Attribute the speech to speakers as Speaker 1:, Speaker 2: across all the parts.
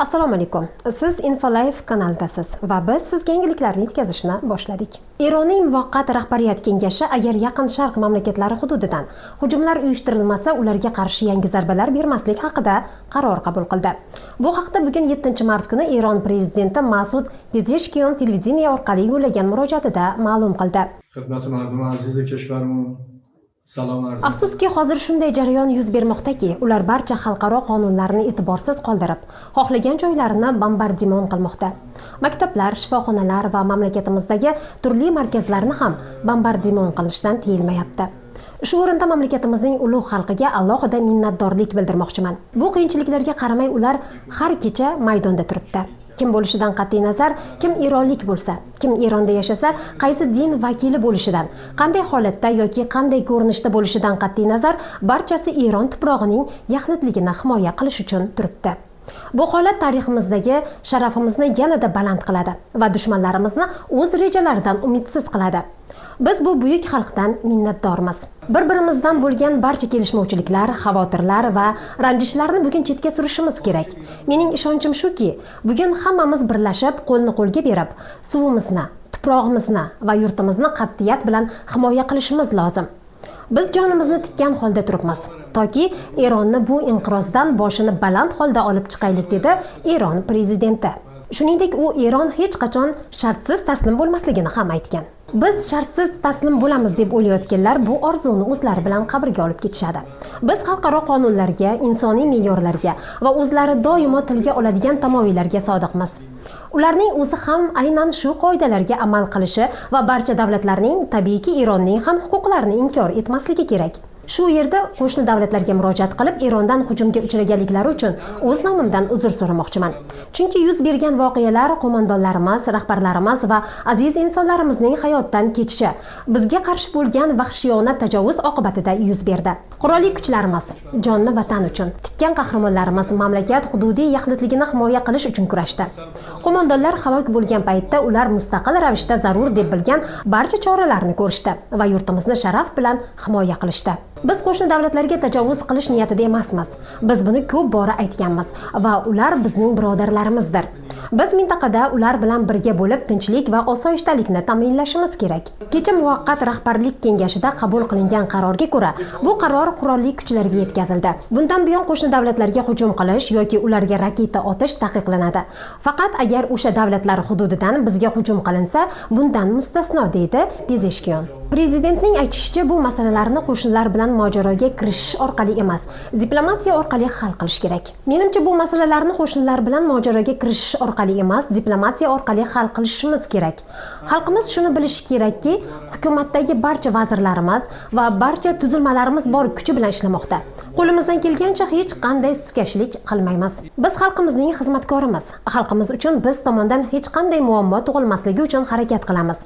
Speaker 1: Assalomu alaykum. Siz InfoLife kanalidasiz va biz sizga yangiliklarni yetkazishni boshladik. Eronning muvaqqat rahbariyat kengashi agar Yaqin Sharq mamlakatlari hududidan hujumlar uyushtirilmasa, ularga qarshi yangi zarbalar bermaslik haqida qaror qabul qildi. Bu haqda bugun 7-mart kuni Eron prezidenti Masud Pezeshkian televideniya orqali yo'llagan murojaatida ma'lum qildi.
Speaker 2: Xizmat mardum aziz kishvarmon salom arz.
Speaker 1: Afsuski, hozir shunday jarayon yuz bermoqdaki, ular barcha xalqaro qonunlarni e'tiborsiz qoldirib, xohlagan joylarini bombardimon qilmoqda. Maktablar, shifoxonalar va mamlakatimizdagi turli markazlarni ham bombardimon qilishdan tiyilmayapti. Shu o'rinda mamlakatimizning ulug' xalqiga alohida minnatdorlik bildirmoqchiman. Bu qiyinchiliklarga qaramay ular har kecha maydonda turibdi. Kim bo'lishidan qat'iy nazar, kim eronlik bo'lsa, kim Eronda yashasa, qaysi din vakili bo'lishidan, qanday holatda yoki qanday ko'rinishda bo'lishidan qat'iy nazar, barchasi Eron tuprog'ining yaxlitligini himoya qilish uchun turibdi. Bu holat tariximizdagi sharafimizni yanada baland qiladi va dushmanlarimizni o'z rejalaridan umidsiz qiladi. Biz bu buyuk xalqdan minnatdormiz. Bir-birimizdan bo'lgan barcha kelishmovchiliklar, xavotirlar va ranjishlarni bugun chetga surishimiz kerak. Mening ishonchim shuki, bugun hammamiz birlashib, qo'lni qo'lga berib, suvimizni, tuprog'imizni va yurtimizni qat'iyat bilan himoya qilishimiz lozim. Biz jonimizni tikkan holda turibmiz, toki Eronni bu inqirozdan boshini baland holda olib chiqaylik, dedi Eron prezidenti. Shuningdek, u Eron hech qachon shartsiz taslim bo'lmasligini ham aytgan. Biz shartsiz taslim bo'lamiz deb o'ylayotganlar bu orzuni o'zlari bilan qabrga olib ketishadi. Biz xalqaro qonunlarga, insoniy me'yorlarga va o'zlari doimo tilga oladigan tamoyillarga sodiqmiz. Ularning o'zi ham aynan shu qoidalarga amal qilishi va barcha davlatlarning, tabiiyki Eronning ham huquqlarini inkor etmasligi kerak. Shu yerda qo'shni davlatlarga murojaat qilib, Erondan hujumga uchraganliklari uchun o'z nomimdan uzr so'ramoqchiman. Chunki yuz bergan voqealar qo'mondonlarimiz, rahbarlarimiz va aziz insonlarimizning hayotdan kechishi bizga qarshi bo'lgan vahshiyona tajovuz oqibatida yuz berdi. Qurolli kuchlarimiz jonni vatan uchun, tikkan qahramonlarimiz mamlakat hududiy yaxlitligini himoya qilish uchun kurashdi. Qo'mondonlar halok bo'lgan paytda ular mustaqil ravishda zarur deb bilgan barcha choralarni ko'rishdi va yurtimizni sharaf bilan himoya qilishdi. Biz qo'shni davlatlarga tajovuz qilish niyatida emasmiz. Biz buni ko'p bora aytganmiz va ular bizning birodarlarimizdir. Biz mintaqada ular bilan birga bo'lib tinchlik va osoyishtalikni ta'minlashimiz kerak. Kecha muvaqqat rahbarlik kengashida qabul qilingan qarorga ko'ra, bu qaror qurolli kuchlarga yetkazildi. Bundan buyon qo'shni davlatlarga hujum qilish yoki ularga raketa otish taqiqlanadi. Faqat agar o'sha davlatlar hududidan bizga hujum qilinsa, bundan mustasno, deydi Pezeshkian. Prezidentning aytishicha, bu masalalarni qo'shnilar bilan mojaroga kirishish orqali emas, diplomatiya orqali hal qilish kerak. Menimcha, bu masalalarni qo'shnilar bilan mojaroga kirishish orqali emas, diplomatiya orqali hal qilishimiz kerak. Xalqimiz shuni bilishi kerakki, hukumatdagi barcha vazirlarimiz va barcha tuzilmalarimiz bor kuchi bilan ishlamoqda. Qo'limizdan kelgancha hech qanday sustkashlik qilmaymiz. Biz xalqimizning xizmatkorimiz. Xalqimiz uchun biz tomondan hech qanday muammo tug'ilmasligi uchun harakat qilamiz.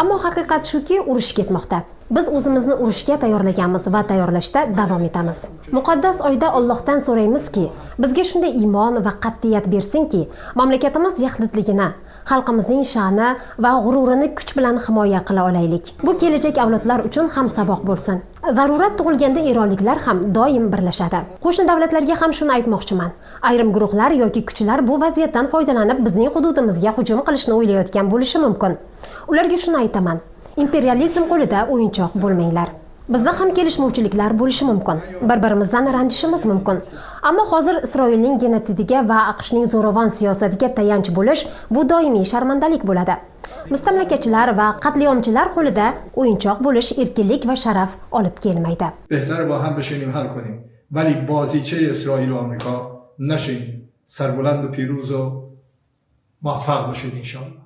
Speaker 1: Ammo haqiqat shuki, urush ketmoqda. Biz o'zimizni urushga tayyorlaganmiz va tayyorlashda davom etamiz. Muqaddas oyda Allohdan so'raymizki, bizga shunday iymon va qat'iyat bersinki, mamlakatimiz yaxlitligini, xalqimizning sha'ni va g'ururini kuch bilan himoya qila olaylik. Bu kelajak avlodlar uchun ham saboq bo'lsin. Zarurat tug'ilganda eronliklar ham doim birlashadi. Qo'shni davlatlarga ham shuni aytmoqchiman. Ayrim guruhlar yoki kuchlar bu vaziyatdan foydalanib bizning hududimizga hujum qilishni o'ylayotgan bo'lishi mumkin. Ularga shuni aytaman: imperializm qo'lida o'yinchoq bo'lmanglar. Bizda ham kelishmovchiliklar bo'lishi mumkin. Bir-birimizdan ranjishimiz mumkin. Ammo hozir Isroilning genotsidiga va AQShning zo'ravon siyosatiga tayanch bo'lish bu doimiy sharmandalik bo'ladi. Mustamlakachilar va qatliamchilar qo'lida o'yinchoq bo'lish erkinlik va sharaf olib kelmaydi.
Speaker 2: بهتره با هم بشینیم حل کنیم. ولی بازیچه اسرائیل و آمریکا نشین. سربلند و پیروز و موفق باشید انشالله.